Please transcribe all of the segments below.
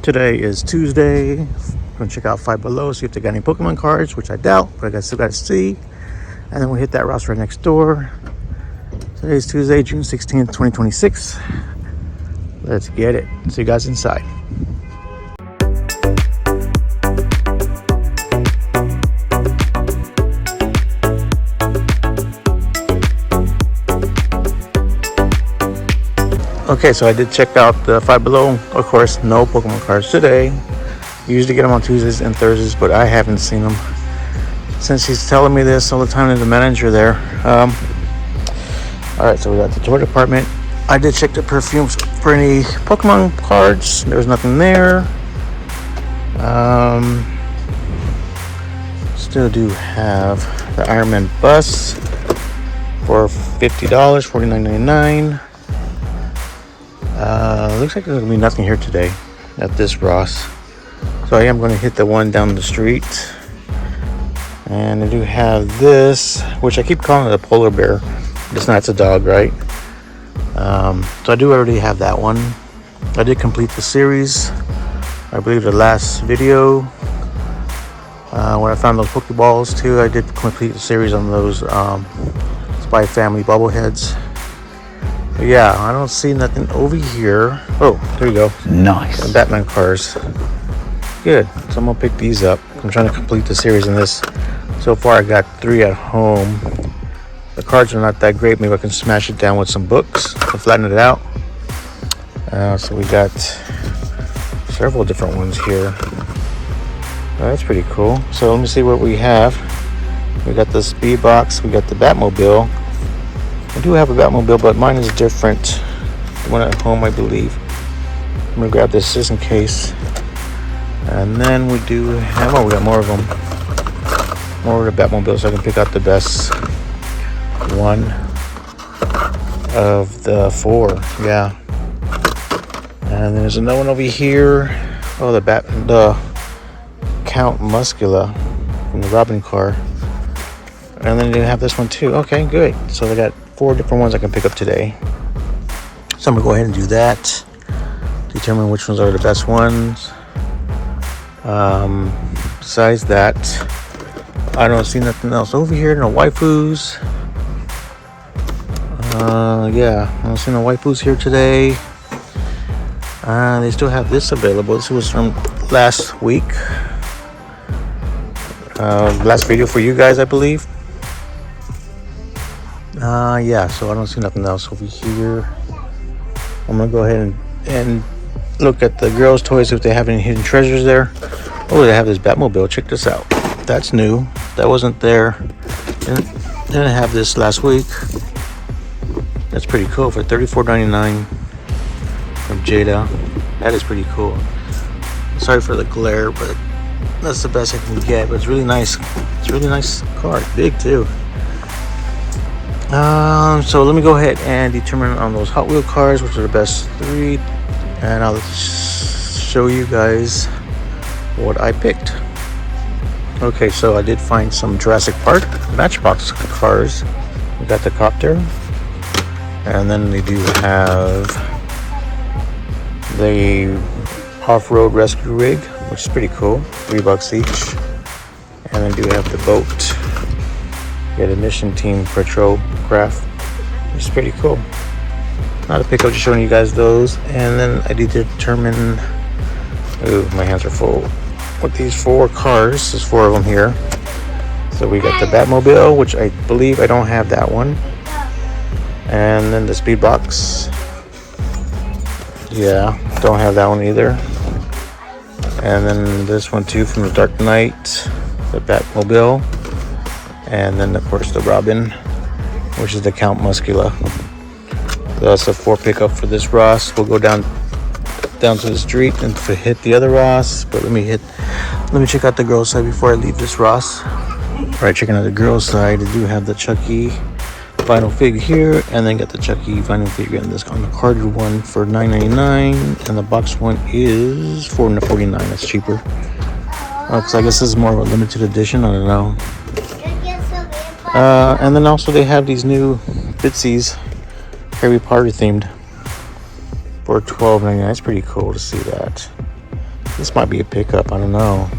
Today is Tuesday. I'm gonna check out Five Below, see if they got any Pokemon cards, which I doubt, but I still gotta see. And then we'll hit that roster next door. Today's Tuesday, June 16th, 2026. Let's get it. See you guys inside. Okay, so I did check out the Five Below. Of course, no Pokemon cards today. Usually get them on Tuesdays and Thursdays, but I haven't seen them since he's telling me this all the time to the manager there. All right, so we got the toy department. I did check the perfumes for any Pokemon cards. There was nothing there. Still do have the Iron Man bus for $50, $49.99. Looks like there's gonna be nothing here today at this Ross. So I am going to hit the one down the street. And I do have this, which I keep calling it a polar bear. It's not, it's a dog, right? So I do already have that one. I did complete the series. I believe the last video. When I found those Pokeballs too, I did complete the series on those Spy Family bobbleheads. But yeah, I don't see nothing over here. Oh, there you go. Nice. The Batman cars. Good. So I'm gonna pick these up. I'm trying to complete the series in this. So far, I got 3 at home. The cards are not that great. Maybe I can smash it down with some books to flatten it out. So we got several different ones here. That's pretty cool. So let me see what we have. We got the speed box. We got the Batmobile. I do have a Batmobile, but mine is different. The one at home, I believe. I'm gonna grab this just in case. And then we do have, oh, we got more of them. More of the Batmobile, so I can pick out the best one of the 4. Yeah. And there's another one over here. Oh, the Count Muscula from the Robin car. And then they have this one too. Okay, good. So they got 4 different ones I can pick up today. So I'm gonna go ahead and do that. Determine which ones are the best ones. Besides that, I don't see nothing else over here. No waifus. Yeah, I don't see no waifus here today. They still have this available. This was from last week. Last video for you guys, I believe. Yeah, so I don't see nothing else over here. I'm gonna go ahead and look at the girls' toys if they have any hidden treasures there. Oh, they have this Batmobile. Check this out. That's new. That wasn't there. Didn't have this last week. That's pretty cool for $34.99 from Jada. That is pretty cool. Sorry for the glare, but that's the best I can get. But it's really nice. It's a really nice car. Big too. So let me go ahead and determine on those Hot Wheel cars which are the best 3, and I'll show you guys what I picked. Okay, so I did find some Jurassic Park Matchbox cars. We got the copter, and then they do have the off-road rescue rig, which is pretty cool, $3 each. And then do have the boat. Get a mission team patrol craft, which is pretty cool. Not a pickup, just showing you guys those. And then I did determine, ooh, my hands are full with these 4 cars. There's 4 of them here. So we got the Batmobile, which I believe I don't have that one. And then the speed box. Yeah, don't have that one either. And then this one too from the Dark Knight, the Batmobile. And then of course the Robin, which is the Count Muscula. So that's a 4 pickup for this Ross. We'll go down to the street and hit the other Ross. But let me check out the girls' side before I leave this Ross. All right, checking out the girls' side. I do have the Chucky vinyl figure here, and then got the Chucky vinyl figure in this on the carded one for $9.99, and the box one is $4.49. That's cheaper. Because I guess this is more of a limited edition. I don't know. And then also they have these new Bitsies, Harry Potter themed, for $12.99. That's pretty cool to see that. This might be a pickup, I don't know.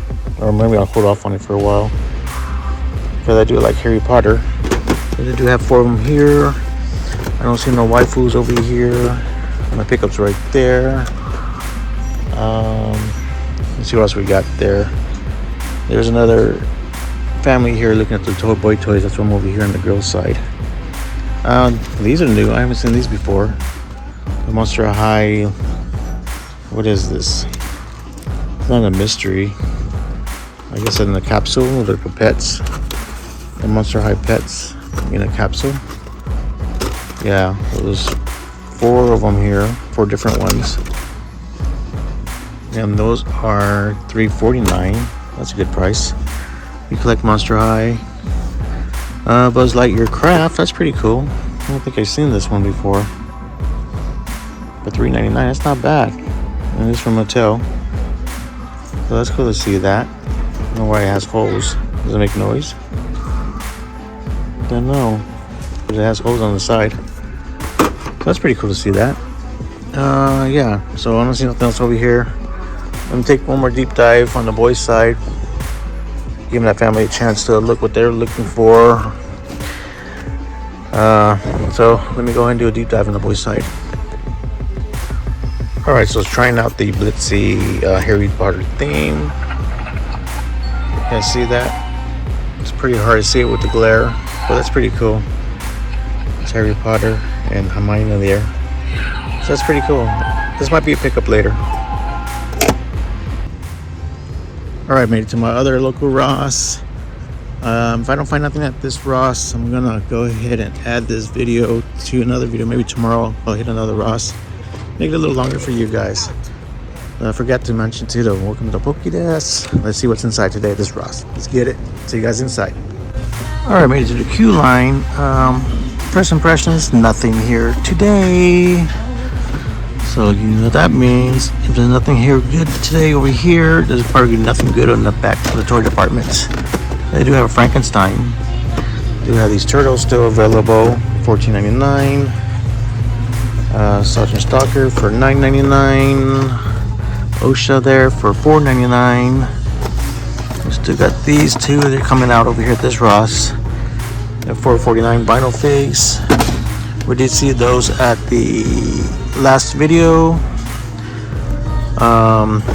Or maybe I'll hold off on it for a while, because I do like Harry Potter. They do have 4 of them here. I don't see no waifus over here. My pickup's right there. Let's see what else we got there. There's another family here looking at the Toy Boy toys. That's why I'm over here on the girls' side. These are new. I haven't seen these before. The Monster High. What is this? It's not a mystery. I guess in a capsule. They're for pets. The Monster High pets in a capsule. Yeah, there's 4 of them here. 4 different ones. And those are $3.49. That's a good price. You collect Monster High. Buzz Lightyear craft. That's pretty cool. I don't think I've seen this one before. For $3.99, that's not bad. And it's from Mattel. So that's cool to see that. I don't know why it has holes. Does it make noise? Don't know. But it has holes on the side. So that's pretty cool to see that. Yeah. So I don't see nothing else over here. I'm gonna take one more deep dive on the boys' side. Giving that family a chance to look what they're looking for. So let me go ahead and do a deep dive on the boys' side. Alright, so trying out the Blitzy Harry Potter theme. You can see that? It's pretty hard to see it with the glare, but that's pretty cool. It's Harry Potter and Hermione there. So that's pretty cool. This might be a pickup later. Alright, made it to my other local Ross. If I don't find nothing at this Ross, I'm gonna go ahead and add this video to another video. Maybe tomorrow I'll hit another Ross. Make it a little longer for you guys. I forgot to mention too, though, welcome to the Pokedesk. Let's see what's inside today at this Ross. Let's get it. See you guys inside. Alright, made it to the queue line. First impressions, nothing here today. So you know what that means. If there's nothing here good today over here, there's probably nothing good on the back of the toy departments. They do have a Frankenstein. They do have these turtles still available, $14.99. Sergeant Stalker for $9.99. OSHA there for $4.99. We still got these 2. They're coming out over here at this Ross. At $4.49 vinyl face. We did see those at the last video.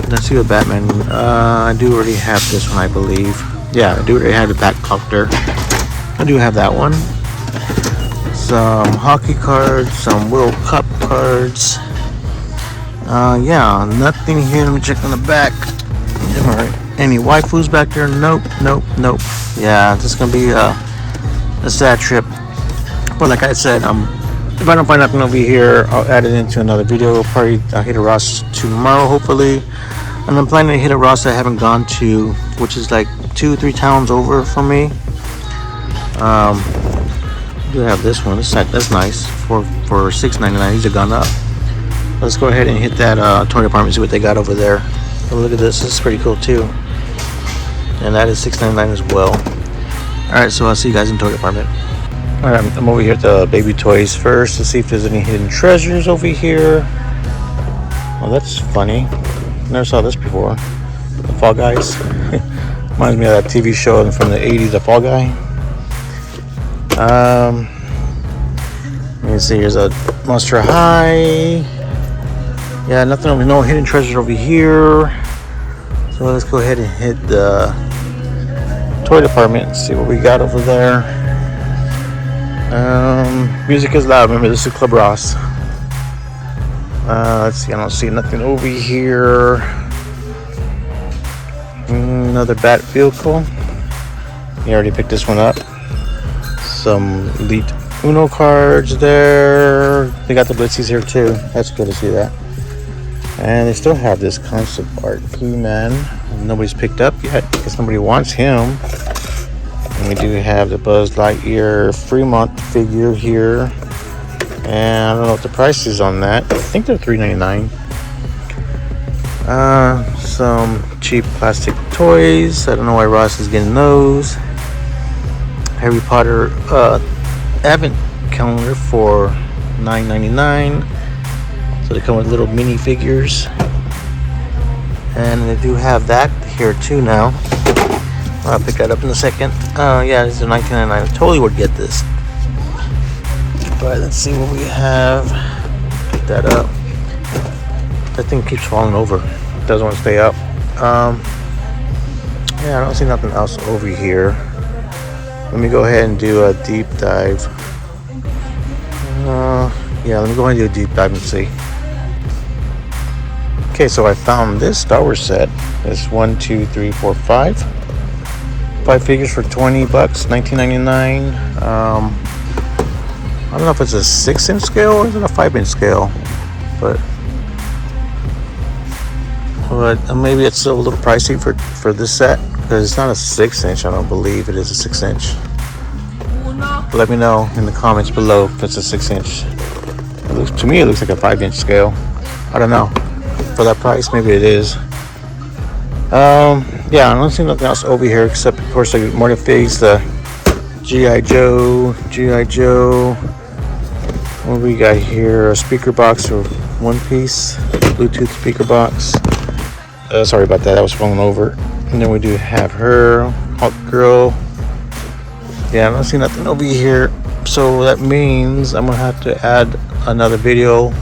Let's see what Batman. I do already have this one, I believe. Yeah, I do already have the Batcopter. I do have that one. Some hockey cards, some World Cup cards. Yeah, nothing here. Let me check on the back. Alright, any waifus back there? Nope. Yeah, this is gonna be a sad trip. But like I said, if I don't find nothing over here, I'll add it into another video. Probably I'll hit a Ross tomorrow, hopefully. And I'm planning to hit a Ross I haven't gone to, which is like 2-3 towns over from me. I do have this one. That's nice for $6.99. These are gone up. Let's go ahead and hit that toy department, see what they got over there. Oh, look at this. This is pretty cool too. And that is $6.99 as well. Alright, so I'll see you guys in the toy department. Alright, I'm over here at the baby toys first to see if there's any hidden treasures over here. Oh, that's funny. Never saw this before. The Fall Guys. Reminds me of that TV show from the 80s, The Fall Guy. Let me see, here's a Monster High. Yeah, nothing over, no hidden treasures over here. So let's go ahead and hit the toy department and see what we got over there. Music is loud. Remember, this is Club Ross. Let's see, I don't see nothing over here. Another bat vehicle. You already picked this one up. Some Elite Uno cards there. They got the Blitzies here too. That's good to see that. And they still have this concept art He-Man. Nobody's picked up yet because nobody wants him. And we do have the Buzz Lightyear Fremont figure here. And I don't know what the price is on that. I think they're $3.99. Some cheap plastic toys. I don't know why Ross is getting those. Harry Potter advent calendar for $9.99. So they come with little mini figures. And they do have that here too now. I'll pick that up in a second. Yeah, this is $19.99. I totally would get this. But let's see what we have. Pick that up. That thing keeps falling over. It doesn't want to stay up. Yeah, I don't see nothing else over here. Let me go ahead and do a deep dive. Yeah, let me go ahead and do a deep dive and see. Okay, so I found this Star Wars set. It's 1, 2, 3, 4, 5. 5 figures for $20, $19.99. I don't know if it's a 6-inch scale or is it a 5-inch scale, but maybe it's still a little pricey for this set because it's not a 6-inch. I don't believe it is a 6-inch. Let me know in the comments below if it's a 6-inch. To me, it looks like a 5-inch scale. I don't know. For that price, maybe it is. Yeah, I don't see nothing else over here except, of course, the more figs, the G.I. Joe. What do we got here? A speaker box or one piece, Bluetooth speaker box. Sorry about that. That was falling over. And then we do have her, Hulk Girl. Yeah, I don't see nothing over here. So that means I'm gonna have to add another video.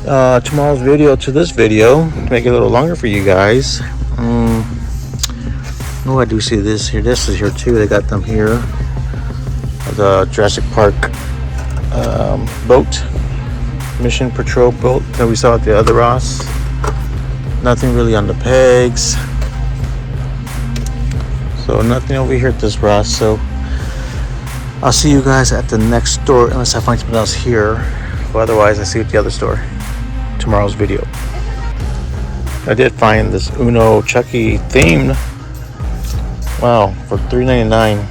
Tomorrow's video to this video to make it a little longer for you guys. Oh, I do see this here. This is here too. They got them here. The Jurassic Park boat, Mission Patrol boat that we saw at the other Ross. Nothing really on the pegs. So nothing over here at this Ross. So I'll see you guys at the next store unless I find something else here. But otherwise, I see you at the other store. Tomorrow's video. I did find this Uno Chucky themed. Wow, for $3.99.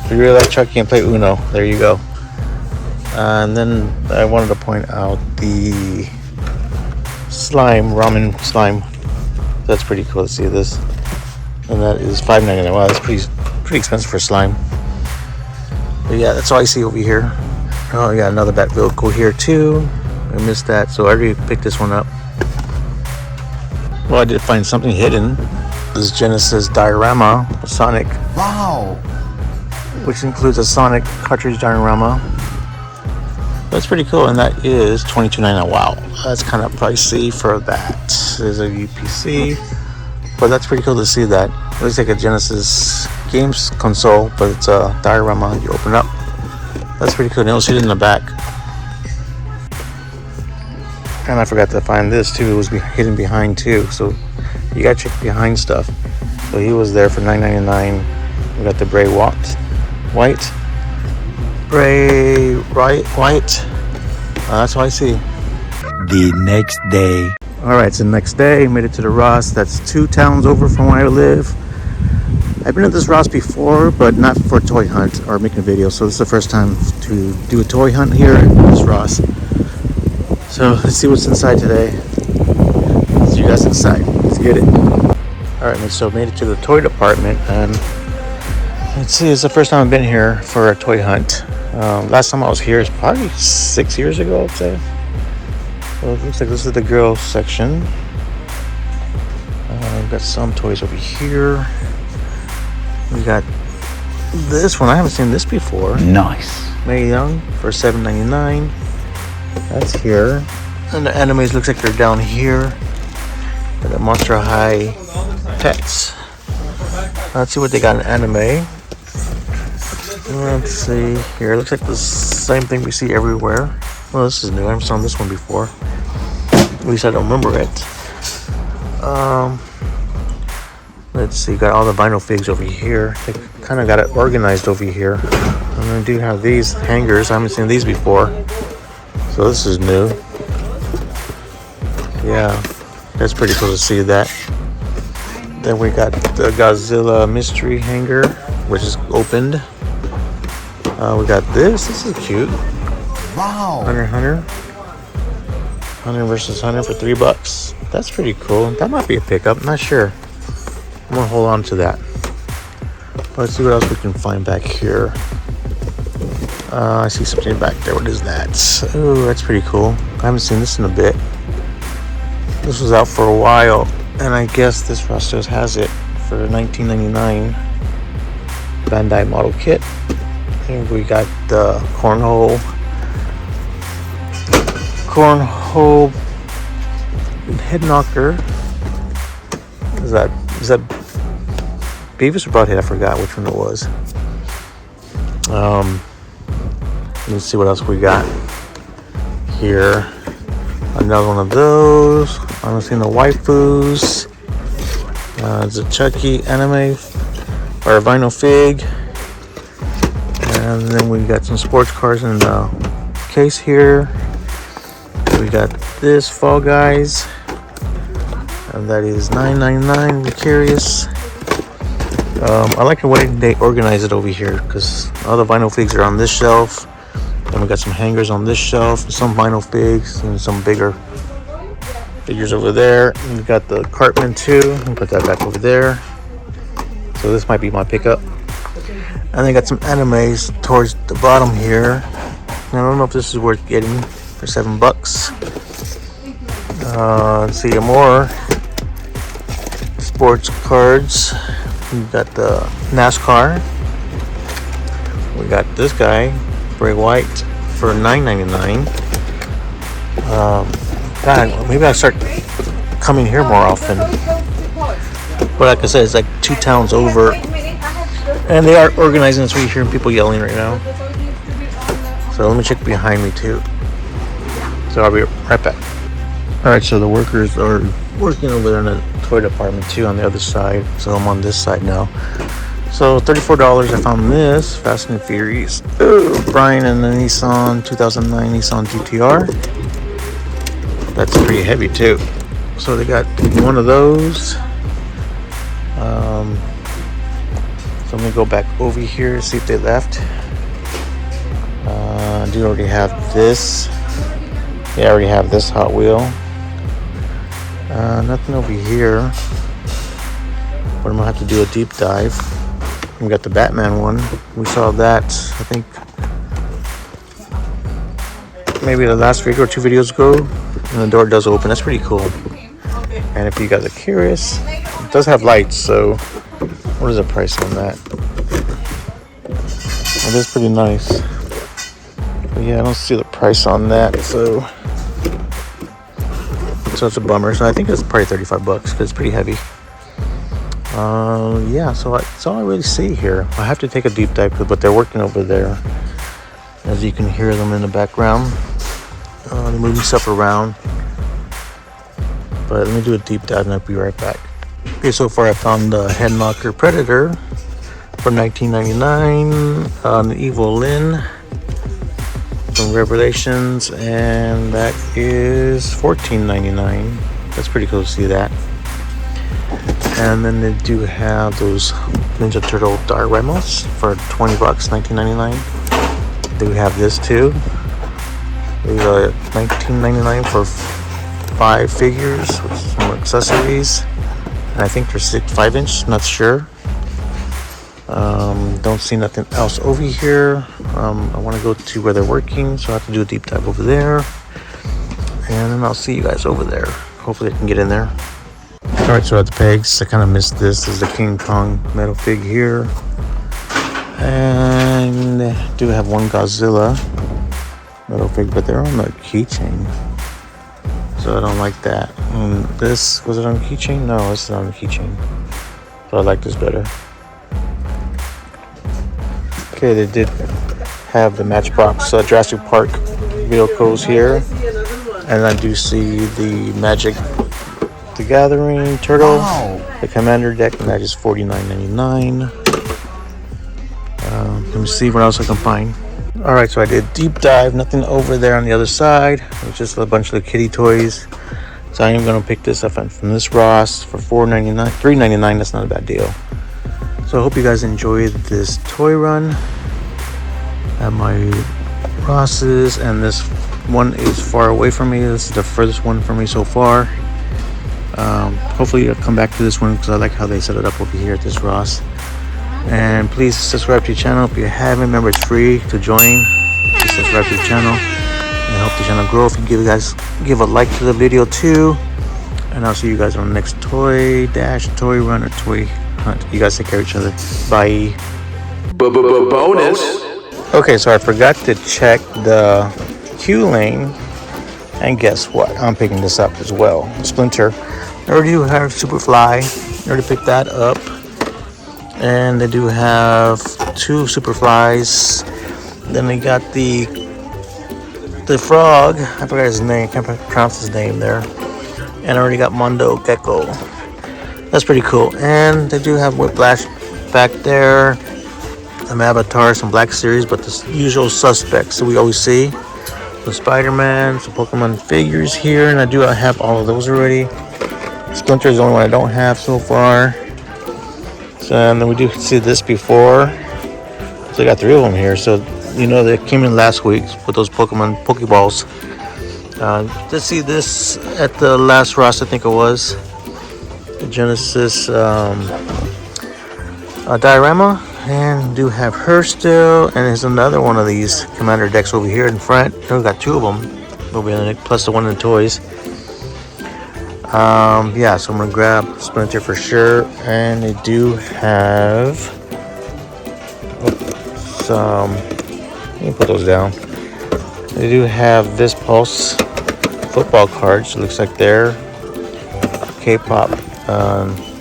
If you really like Chucky and play Uno, there you go. And then I wanted to point out the slime, ramen slime. That's pretty cool to see this. And that is $5.99. Wow, that's pretty expensive for slime. But yeah, that's all I see over here. Oh yeah, another Bat vehicle here too. I missed that, so I already picked this one up. Well, I did find something hidden. This Genesis diorama, a Sonic. Wow! Which includes a Sonic cartridge diorama. That's pretty cool, and that is $22.99. Wow, that's kind of pricey for that. There's a UPC, but that's pretty cool to see that. It looks like a Genesis games console, but it's a diorama you open up. That's pretty cool. You'll see it in the back. And I forgot to find this too. It was hidden behind too, so you gotta check behind stuff. So he was there for $9.99. We got the Bray White. That's what I see. The next day. All right, so the next day, made it to the Ross. That's 2 towns over from where I live. I've been at this Ross before, but not for a toy hunt or making a video. So this is the first time to do a toy hunt here at this Ross. So let's see what's inside today. See you guys inside. Let's get it. All right, so made it to the toy department, and let's see. It's the first time I've been here for a toy hunt. Last time I was here is probably 6 years ago, I'd say. Well, it looks like this is the girls section. We've got some toys over here. We got this one. I haven't seen this before. Nice. Mae Young for $7.99. That's here. And the animes looks like they're down here. Got the Monster High pets. Let's see what they got in anime. Let's see here. Looks like the same thing we see everywhere. Well, this is new. I haven't seen this one before. At least I don't remember it. Let's see. Got all the vinyl figs over here. They kind of got it organized over here. And I do have these hangers. I haven't seen these before. So this is new. Yeah, that's pretty cool to see that. Then we got the Godzilla mystery hanger, which is opened. We got this. This is cute. Wow. Hunter versus Hunter for $3. That's pretty cool. That might be a pickup. Not sure. I'm gonna hold on to that. Let's see what else we can find back here. I see something back there. What is that? Oh, that's pretty cool. I haven't seen this in a bit. This was out for a while, and I guess this Ross just has it for $19.99 Bandai model kit. Here we got the cornhole head knocker. Is that Beavis or Butthead? I forgot which one it was. Let's see what else we got here. Another one of those. I'm seeing the waifus. It's a Chucky anime or a vinyl fig. And then we got some sports cars in the case here. We got this Fall Guys. And that is $9.99. Vicarious. I like the way they organize it over here because all the vinyl figs are on this shelf. Then we got some hangers on this shelf, some vinyl figs, and some bigger figures over there. And we got the Cartman too. I'll put that back over there. So this might be my pickup. And they got some animes towards the bottom here. I don't know if this is worth getting for $7. Let's see more sports cards. We got the NASCAR. We got this guy, Bray White, for $9.99. God, maybe I start coming here more often. But like I said, it's like 2 towns over, and they are organizing this. We're hearing people yelling right now. So let me check behind me too. So I'll be right back. All right, so the workers are working over there in the toy department too on the other side. So I'm on this side now. So $34, I found this Fast and Furious. Brian and the Nissan 2009 Nissan GTR. That's pretty heavy too. So they got one of those. So I'm gonna go back over here, see if they left. Do you already have this? Yeah, I already have this Hot Wheel. Nothing over here. But I'm gonna have to do a deep dive. We got the Batman one. We saw that, I think, maybe the last video or 2 videos ago. And the door does open. That's pretty cool. And if you guys are curious, it does have lights. So, what is the price on that? It is pretty nice. But yeah, I don't see the price on that. So it's a bummer. So I think it's probably $35 because it's pretty heavy. Yeah, so that's all I really see here. I have to take a deep dive, but they're working over there. As you can hear them in the background. They're moving stuff around. But let me do a deep dive and I'll be right back. Okay, so far I found the Head Knocker Predator for $19.99. An Evil Lynn from Revelations, and that is $14.99. That's pretty cool to see that. And then they do have those Ninja Turtle Dioramas for $20, $19.99. They have this too. These are $19.99 for 5 figures with some accessories. And I think they're 5-inch, not sure. Don't see nothing else over here. I want to go to where they're working, so I have to do a deep dive over there. And then I'll see you guys over there. Hopefully I can get in there. Alright, so at the pegs, I kind of missed this. This is the King Kong metal fig here. And I do have one Godzilla metal fig, but they're on the keychain. So I don't like that. This, was it on the keychain? No, it's not on the keychain. So I like this better. Okay, they did have the Matchbox Jurassic Park vehicles here. And I do see the Magic the Gathering Turtle, the Commander deck, and that is $49.99. Let me see what else I can find. Alright, so I did deep dive, nothing over there on the other side. It's just a bunch of the kitty toys. So I am going to pick this up from this Ross for $4.99, $3.99. That's not a bad deal. So I hope you guys enjoyed this toy run at my Ross's, and this one is far away from me. This is the furthest one from me so far. Hopefully I'll come back to this one because I like how they set it up over here at this Ross. And please subscribe to the channel if you haven't. Remember, it's free to join. Please subscribe to the channel and help the channel grow. If you give a like to the video too, And I'll see you guys on the next toy dash, toy run, or toy hunt. You guys take care of each other. Bye. Bonus. Okay, so I forgot to check the queue lane. And guess what? I'm picking this up as well. Splinter. I already do have Superfly. I already picked that up. And they do have 2 Superflies. Then they got the frog. I forgot his name. Can't pronounce his name there. And I already got Mondo Gecko. That's pretty cool. And they do have Whiplash back there. Some Avatar, some Black Series, but the usual suspects that we always see. The Spider-Man, some Pokemon figures here, and I have all of those already. Splinter is the only one I don't have so far. So, and then we do see this before. So I got 3 of them here. So you know they came in last week with those Pokemon Pokeballs. Let's see this at the last Ross, I think it was. The Genesis diorama. And do have her still, and there's another one of these commander decks over here in front. We've got 2 of them over in the plus the one in the toys. Yeah, so I'm gonna grab Splinter for sure, and they do have some. Let me put those down. They do have this Pulse football cards. Looks like they're K-pop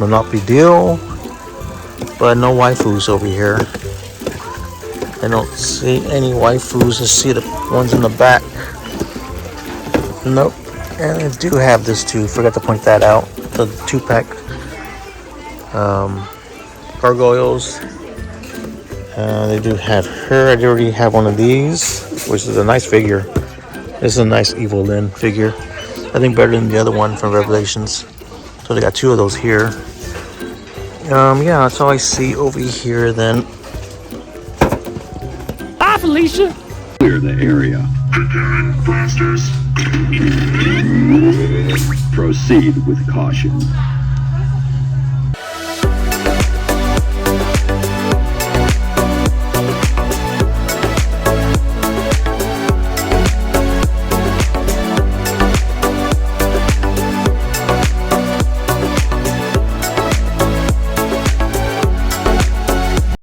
Monopoly deal. But no waifus over here. I don't see any waifus. I see the ones in the back. Nope. And I do have this too. Forgot to point that out. The 2-pack gargoyles. They do have her. I already have one of these, which is a nice figure. This is a nice Evil Lyn figure. I think better than the other one from Revelations. So they got 2 of those here. Yeah, that's all I see over here then. Bye, Felicia. Clear the area. Preparing blasters. Proceed with caution.